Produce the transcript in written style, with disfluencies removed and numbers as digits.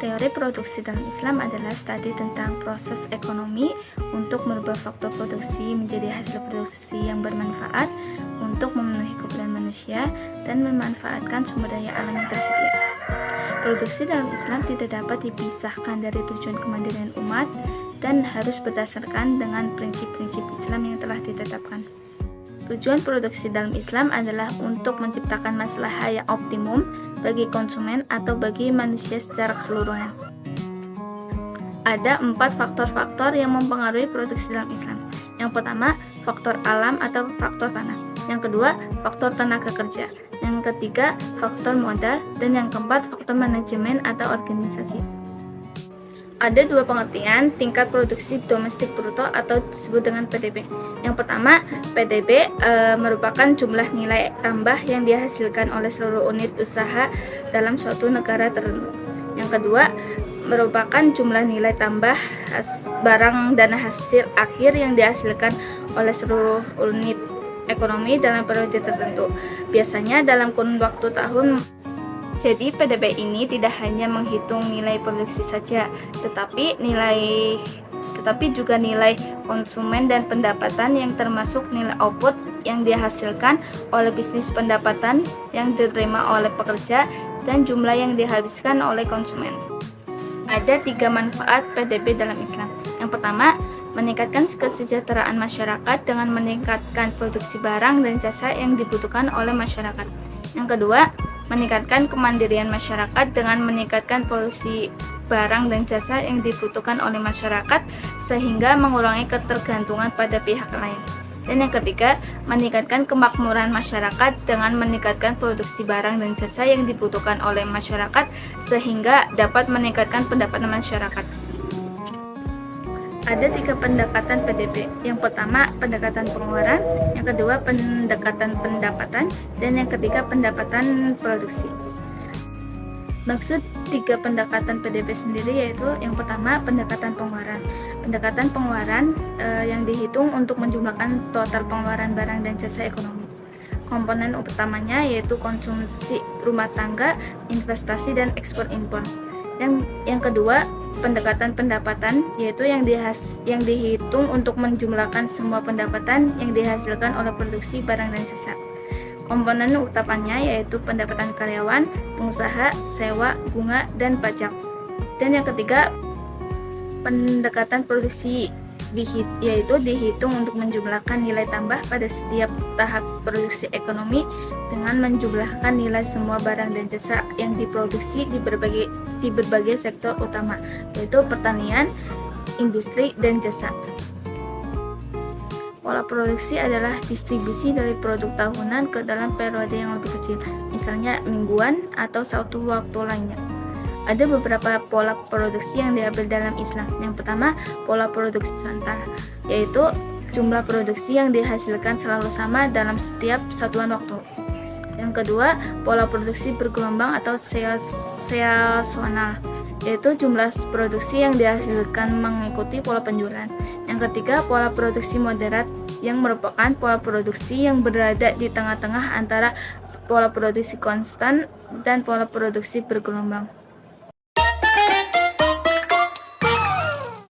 Teori produksi dalam Islam adalah studi tentang proses ekonomi untuk merubah faktor produksi menjadi hasil produksi yang bermanfaat untuk memenuhi kebutuhan manusia dan memanfaatkan sumber daya alam yang tersedia. Produksi dalam Islam tidak dapat dipisahkan dari tujuan kemandirian umat dan harus berdasarkan dengan prinsip-prinsip Islam yang telah ditetapkan. Tujuan produksi dalam Islam adalah untuk menciptakan maslahah yang optimum bagi konsumen atau bagi manusia secara keseluruhan. Ada 4 faktor-faktor yang mempengaruhi produksi dalam Islam. Yang pertama, faktor alam atau faktor tanah. Yang kedua, faktor tenaga kerja. Yang ketiga, faktor modal. Dan yang keempat, faktor manajemen atau organisasi. Ada 2 pengertian tingkat produksi domestik bruto atau disebut dengan PDB. Yang pertama, PDB merupakan jumlah nilai tambah yang dihasilkan oleh seluruh unit usaha dalam suatu negara tertentu. Yang kedua, merupakan jumlah nilai tambah barang dan hasil akhir yang dihasilkan oleh seluruh unit ekonomi dalam periode tertentu, biasanya dalam kurun waktu tahun. Jadi PDB ini tidak hanya menghitung nilai produksi saja, tetapi juga nilai konsumen dan pendapatan yang termasuk nilai output yang dihasilkan oleh bisnis, pendapatan yang diterima oleh pekerja, dan jumlah yang dihabiskan oleh konsumen. Ada 3 manfaat PDB dalam Islam. Yang pertama, meningkatkan kesejahteraan masyarakat dengan meningkatkan produksi barang dan jasa yang dibutuhkan oleh masyarakat. Yang kedua, meningkatkan kemandirian masyarakat dengan meningkatkan produksi barang dan jasa yang dibutuhkan oleh masyarakat sehingga mengurangi ketergantungan pada pihak lain. Dan yang ketiga, meningkatkan kemakmuran masyarakat dengan meningkatkan produksi barang dan jasa yang dibutuhkan oleh masyarakat sehingga dapat meningkatkan pendapatan masyarakat. Ada 3 pendekatan PDB. Yang pertama, pendekatan pengeluaran, yang kedua, pendekatan pendapatan, dan yang ketiga, pendapatan produksi. Maksud 3 pendekatan PDB sendiri yaitu yang pertama, pendekatan pengeluaran. Pendekatan pengeluaran yang dihitung untuk menjumlahkan total pengeluaran barang dan jasa ekonomi. Komponen utamanya yaitu konsumsi rumah tangga, investasi, dan ekspor impor. Yang kedua, pendekatan pendapatan yaitu yang dihitung untuk menjumlahkan semua pendapatan yang dihasilkan oleh produksi barang dan jasa. Komponen utamanya yaitu pendapatan karyawan, pengusaha, sewa, bunga, dan pajak. Dan yang ketiga, pendekatan produksi yaitu dihitung untuk menjumlahkan nilai tambah pada setiap tahap produksi ekonomi dengan menjumlahkan nilai semua barang dan jasa yang diproduksi di berbagai sektor utama, yaitu pertanian, industri, dan jasa. Pola produksi adalah distribusi dari produk tahunan ke dalam periode yang lebih kecil, misalnya mingguan atau satu waktu lainnya. Ada beberapa pola produksi yang diambil dalam Islam. Yang pertama, pola produksi horizontal, yaitu jumlah produksi yang dihasilkan selalu sama dalam setiap satuan waktu. Yang kedua, pola produksi bergelombang atau seasonal, yaitu jumlah produksi yang dihasilkan mengikuti pola penjualan. Yang ketiga, pola produksi moderat, yang merupakan pola produksi yang berada di tengah-tengah antara pola produksi konstan dan pola produksi bergelombang.